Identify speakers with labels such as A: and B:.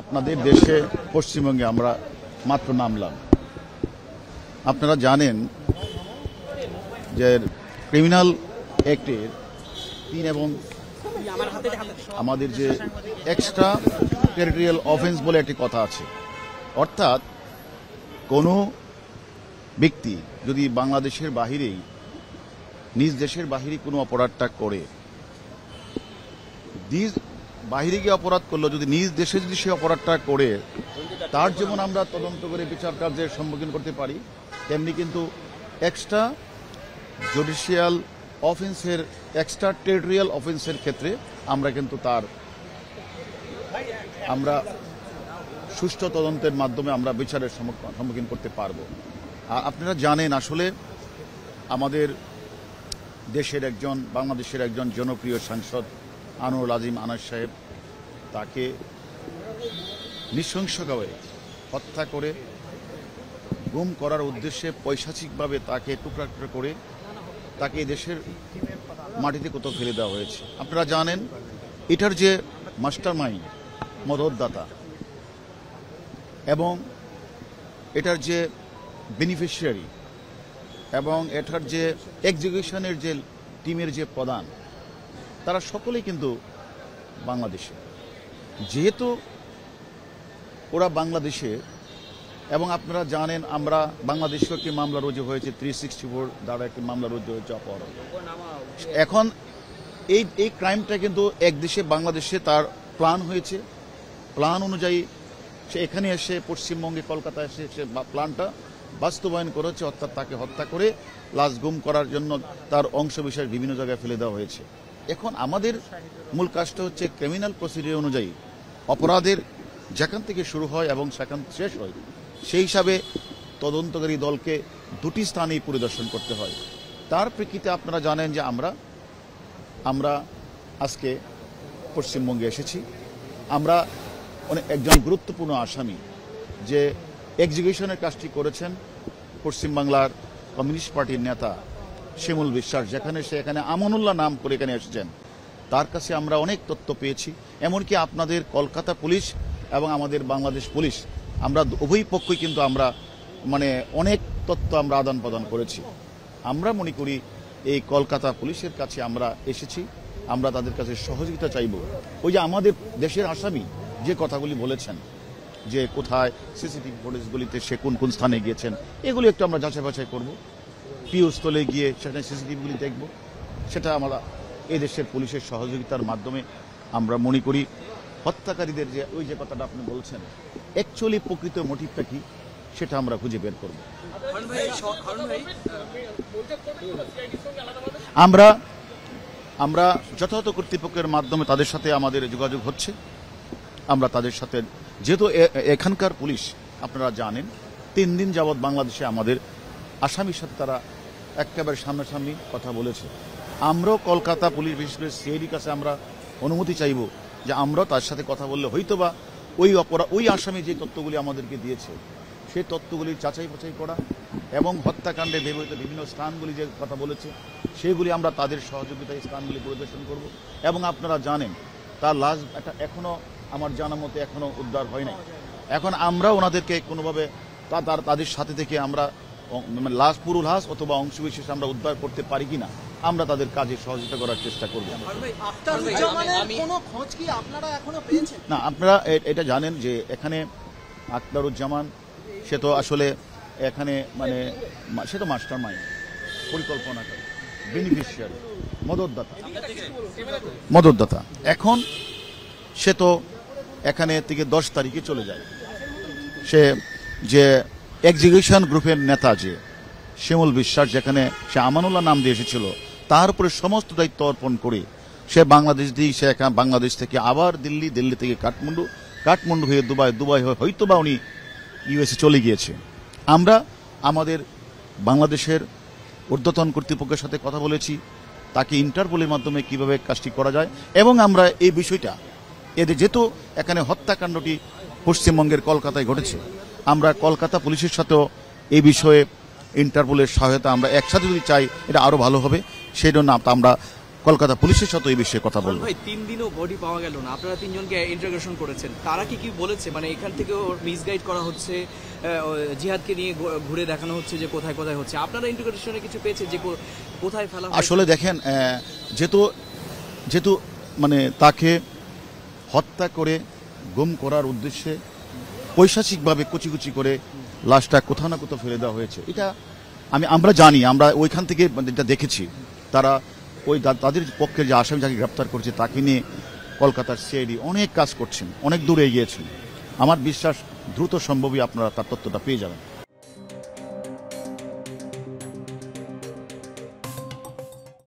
A: আপনাদের দেশে পশ্চিমবঙ্গে আমরা মাত্র নামলাম। আপনারা জানেন যে ক্রিমিনাল অ্যাক্টের 3 এবং আমাদের যে এক্সট্রা টেরিটোরিয়াল অফেন্স বলে একটি কথা আছে, অর্থাৎ কোনো ব্যক্তি যদি বাংলাদেশের বাহিরেই নিজ দেশের বাহিরে কোনো অপরাধটা করে, বাহিরে গিয়ে অপরাধ করলো, যদি নিজ দেশে যদি সে অপরাধটা করে তার যেমন আমরা তদন্ত করে বিচার কার্যের সম্মুখীন করতে পারি, তেমনি কিন্তু এক্সট্রা জুডিশিয়াল অফেন্সের এক্সট্রা টেরিটোরিয়াল অফেন্সের ক্ষেত্রে আমরা কিন্তু আমরা সুষ্ঠু তদন্তের মাধ্যমে আমরা বিচারের সম্মুখীন করতে পারবো। আর আপনারা জানেন আসলে আমাদের দেশের বাংলাদেশের একজন জনপ্রিয় সাংসদ আনোয়ারুল আজিম আনাস সাহেব, তাকে নৃশংসভাবে হত্যা করে গুম করার উদ্দেশ্যে পৈশাচিকভাবে তাকে টুকরা টুকরা করে তাকে দেশের মাটিতে কোথাও ফেলে দেওয়া হয়েছে। আপনারা জানেন এটার যে মাস্টার মাইন্ড, মদতদাতা এবং এটার যে বেনিফিশিয়ারি এবং এটার যে এক্সিকিউশনের যে টিমের যে প্রধান, তারা সকলেই কিন্তু বাংলাদেশে। যেহেতু ওরা বাংলাদেশে, এবং আপনারা জানেন আমরা বাংলাদেশেও একটি মামলা রুজু হয়েছে, 364 দ্বারা একটি মামলা রুজু হয়েছে অপহরণ। এখন এই ক্রাইমটা কিন্তু এক দেশে বাংলাদেশে তার প্ল্যান হয়েছে, প্ল্যান অনুযায়ী সে এখানে এসে পশ্চিমবঙ্গে কলকাতায় এসে সে প্ল্যানটা বাস্তবায়ন করেছে, অর্থাৎ তাকে হত্যা করে লাশ গুম করার জন্য তার অংশবিশেষ বিভিন্ন জায়গায় ফেলে দেওয়া হয়েছে। এখন আমাদের মূল কাজটা হচ্ছে ক্রিমিনাল প্রসিডিউর অনুযায়ী অপরাধের যেখান থেকে শুরু হয় এবং সেখান শেষ হয়, সেই হিসাবে তদন্তকারী দলকে 2টি স্থানেই পরিদর্শন করতে হয়। তার প্রেক্ষিতে আপনারা জানেন যে আমরা আজকে পশ্চিমবঙ্গে এসেছি। আমরা একজন গুরুত্বপূর্ণ আসামি যে এক্সিকিউশনের কাজটি করেছেন পশ্চিমবাংলার কমিউনিস্ট পার্টির নেতা শিমুল বিশ্বাস, যেখানে সে এখানে আমানুল্লাহ নাম করে এখানে এসেছেন, তার কাছে আমরা অনেক তথ্য পেয়েছি। এমনকি আপনাদের কলকাতা পুলিশ এবং আমাদের বাংলাদেশ পুলিশ, আমরা উভয় পক্ষই কিন্তু আমরা অনেক তথ্য আমরা আদান প্রদান করেছি। আমরা মনে করি এই কলকাতা পুলিশের কাছে আমরা এসেছি, আমরা তাদের কাছে সহযোগিতা চাইব। ওই যে আমাদের দেশের আসামি যে কথাগুলি বলেছেন যে কোথায় সিসিটিভি ফুটেজগুলিতে সে কোন কোন স্থানে গিয়েছেন, এগুলি একটু আমরা যাচাই বাছাই করব। পিউস্থলে গিয়ে সেখানে সিসিটিভিগুলি দেখব। সেটা আমরা এই দেশের পুলিশের সহযোগিতার মাধ্যমে আমরা মনে করি হত্যাকারীদের যে ওই যে কথাটা আপনি বলছেন, অ্যাকচুয়ালি প্রকৃত মোটিভটা কি সেটা আমরা খুঁজে বের করব। আমরা যথাযথ কর্তৃপক্ষের মাধ্যমে তাদের সাথে আমাদের যোগাযোগ হচ্ছে। আমরা তাদের সাথে, যেহেতু এখানকার পুলিশ আপনারা জানেন 3 দিন যাবৎ বাংলাদেশে আমাদের আসামির সাথে তারা একেবারে সামনাসামনি কথা বলেছে। আমরাও কলকাতা পুলিশ, বিশেষ করে সিআইডির কাছে আমরা অনুমতি চাইব যে আমরাও তার সাথে কথা বললে হয়তোবা ওই আসামি যে তথ্যগুলি আমাদেরকে দিয়েছে সেই তথ্যগুলি যাচাই বাছাই করা এবং হত্যাকাণ্ডে ব্যবহৃত বিভিন্ন স্থানগুলি যে কথা বলেছে সেগুলি আমরা তাদের সহযোগিতায় স্থানগুলি পরিদর্শন করব। এবং আপনারা জানেন তার লাশ এখনো আমার জানা মতে এখনো উদ্ধার হয় নাই। এখন আমরা ওনাদেরকে কোনোভাবে তাদের সাথে থেকে আমরা লাশ, পুরো লাশ অথবা অংশবিশেষ আমরা উদ্ধার করতে পারি কিনা আমরা তাদের কাজে সহযোগিতা করার চেষ্টা করব। না, আপনারা এটা জানেন যে এখানে আখতারুজ্জামান সে তো আসলে এখানে সে তো মাস্টার মাইন্ড, পরিকল্পনাকারী, বেনিফিশিয়ারি, মদতদাতা। এখন সে তো এখানে থেকে 10 তারিখে চলে যায়। সে যে এক্সিকিউশন গ্রুপের নেতা যে শিমুল বিশ্বাস, যেখানে সে আমানুল্লাহ নাম দিয়ে এসেছিল, তার উপরে সমস্ত দায়িত্ব অর্পণ করে সে বাংলাদেশ দিয়ে সে বাংলাদেশ থেকে আবার দিল্লি, দিল্লি থেকে কাঠমান্ডু, কাঠমান্ডু হয়ে দুবাই, দুবাই হয়ে হয়তোবা উনি ইউএসএ চলে গিয়েছে। আমরা আমাদের বাংলাদেশের ঊর্ধ্বতন কর্তৃপক্ষের সাথে কথা বলেছি, তাকে ইন্টারপোলের মাধ্যমে কিভাবে কাজটি করা যায়, এবং আমরা এই বিষয়টা এদের যেহেতু এখানে হত্যাকাণ্ডটি পশ্চিমবঙ্গের কলকাতায় ঘটেছে, আমরা কলকাতা পুলিশের সাথেও এই বিষয়ে ইন্টারপোলের সহায়তা আমরা একসাথে যদি চাই এটা আরো ভালো হবে। সেই জন্য আমরা কলকাতা পুলিশের সাথে এই বিষয়ে কথা বলবো।
B: ভাই 3 দিনও বডি পাওয়া গেল না, আপনারা 3 জনকে ইন্টারোগেশন করেছেন, তারা কি বলেছে? মানে এখান থেকে মিসগাইড করা হচ্ছে, জিহাদকে নিয়ে ঘুরে দেখানো হচ্ছে যে কোথায় কোথায় হচ্ছে। আপনারা ইন্টারোগেশনে কিছু পেয়েছে যে কোথায় ফেলা?
A: আসলে দেখেন, যেহেতু মানে তাকে হত্যা করে গুম করার উদ্দেশ্যে পৈশাচিকভাবে কুচি কুচি করে লাশটা কোথাও না কোথাও ফেলে দেওয়া হয়েছে, এটা আমরা জানি, আমরা ওইখান থেকে যেটা দেখেছি, তারা তাদের পক্ষের যে আসামি যাকে গ্রেপ্তার করছে তাকে নিয়ে কলকাতার সিআইডি অনেক কাজ করছেন, অনেক দূরে এগিয়েছেন। আমার বিশ্বাস দ্রুত সম্ভবই আপনারা তার তথ্যটা পেয়ে যাবেন।